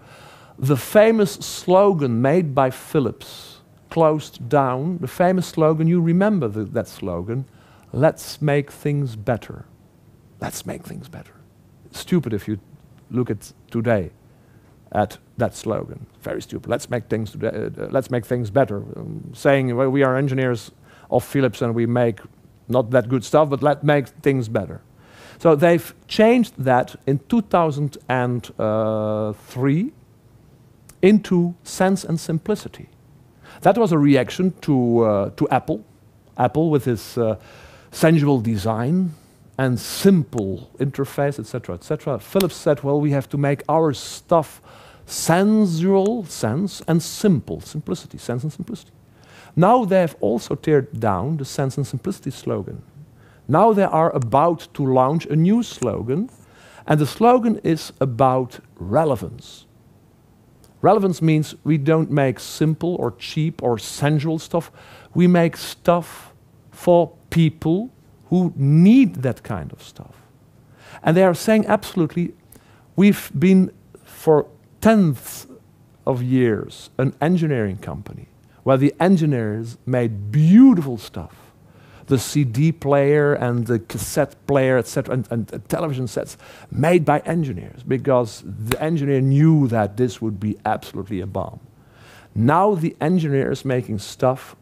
the famous slogan made by Philips closed down. The famous slogan, you remember that slogan, "Let's make things better." Let's make things better. It's stupid if you look at today at that slogan. Very stupid. Let's make things today, let's make things better. Saying, well, we are engineers of Philips and we make not that good stuff, but let's make things better. So they've changed that in 2003 into sense and simplicity. That was a reaction to Apple. Apple with its sensual design and simple interface, etc., etc. Philips said, well, we have to make our stuff sensual, sense, and simple, simplicity, sense and simplicity. Now they have also teared down the sense and simplicity slogan. Now they are about to launch a new slogan, and the slogan is about relevance. Relevance means we don't make simple or cheap or sensual stuff. We make stuff for people who need that kind of stuff. And they are saying absolutely, we've been for tenths of years an engineering company where the engineers made beautiful stuff. The CD player and the cassette player, etc., and television sets made by engineers because the engineer knew that this would be absolutely a bomb. Now the engineer is making stuff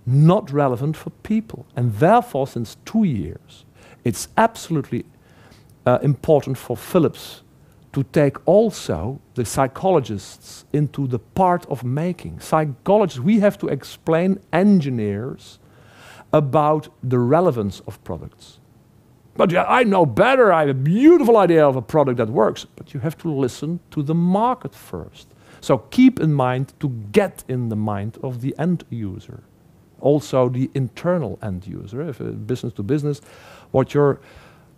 not relevant for people. And therefore, since 2 years, it's absolutely important for Philips to take also the psychologists into the part of making. Psychologists, we have to explain engineers about the relevance of products. But yeah, I know better, I have a beautiful idea of a product that works, but you have to listen to the market first. So keep in mind to get in the mind of the end user. Also the internal end user, if business to business, what your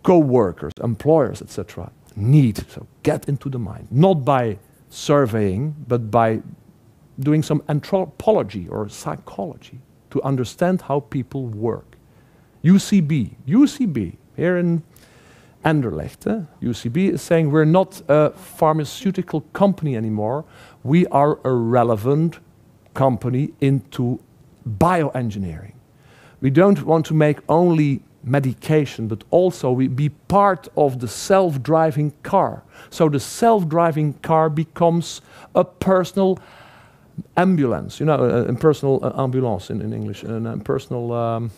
co-workers, employers, etc. need. So get into the mind, not by surveying, but by doing some anthropology or psychology to understand how people work. UCB, here in Anderlecht, UCB is saying we're not a pharmaceutical company anymore, we are a relevant company into bioengineering. We don't want to make only medication, but also we be part of the self-driving car. So the self-driving car becomes a personal ambulance, you know, a personal ambulance in English, a personal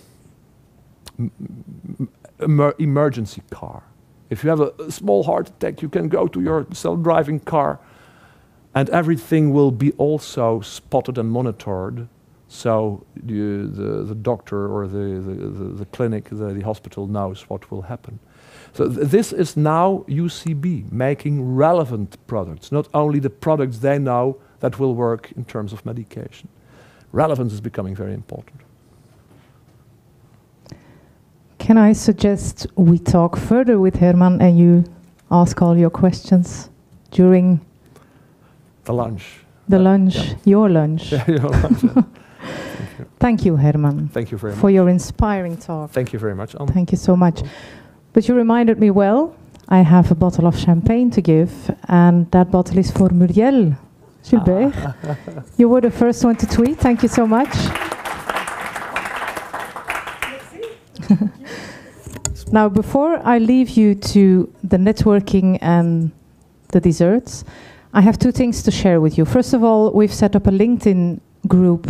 emergency car. If you have a small heart attack, you can go to your self-driving car and everything will be also spotted and monitored. So the doctor or the clinic, the hospital knows what will happen. So this is now UCB, making relevant products, not only the products they know that will work in terms of medication. Relevance is becoming very important. Can I suggest we talk further with Herman and you ask all your questions during the lunch? The lunch, yeah. your lunch. Yeah, your lunch. Yeah. Thank you. Thank you, Herman. Thank you very for much. your inspiring talk. Thank you very much, Anne. Thank you so much. But you reminded me well, I have a bottle of champagne to give, and that bottle is for Muriel. Gilbert, you were the first one to tweet. Thank you so much. Now, before I leave you to the networking and the desserts, I have two things to share with you. First of all, we've set up a LinkedIn group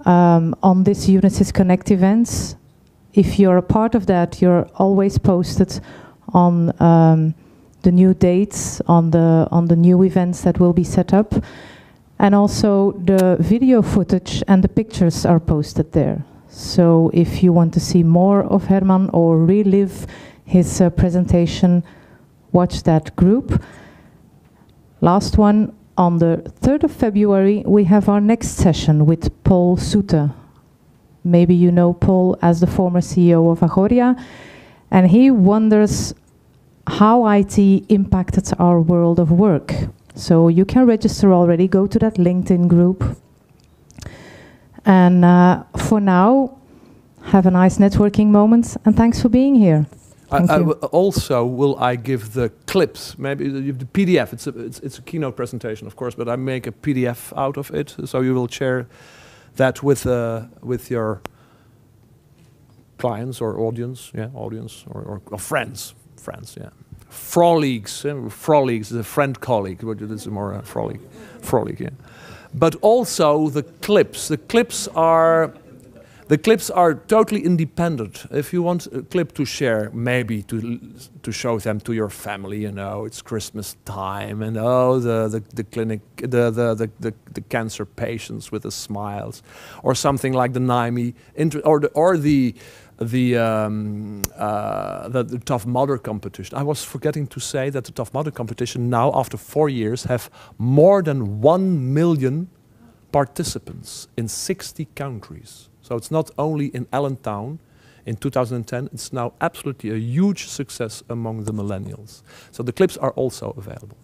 on this Unisys Connect events. If you're a part of that, you're always posted on the new dates, on the new events that will be set up. And also the video footage and the pictures are posted there. So if you want to see more of Herman or relive his presentation, watch that group. Last one, on the 3rd of February, we have our next session with Paul Soete. Maybe you know Paul as the former CEO of Agoria, and he wonders how IT impacted our world of work. So you can register already, go to that LinkedIn group. And for now, have a nice networking moment, and thanks for being here. Also, will I give the clips, maybe the PDF, it's a keynote presentation, of course, but I make a PDF out of it, so you will share that with your clients or audience, or friends, yeah. Frolics is a friend colleague, but it is more frolic, yeah. But also the clips are totally independent. If you want a clip to share, maybe to show them to your family, you know, it's Christmas time, and the clinic, the cancer patients with the smiles, or something like the NIME, or the Tough Mudder competition. I was forgetting to say that the Tough Mudder competition now, after 4 years, have more than 1 million participants in 60 countries. So it's not only in Allentown in 2010, it's now absolutely a huge success among the millennials. So the clips are also available.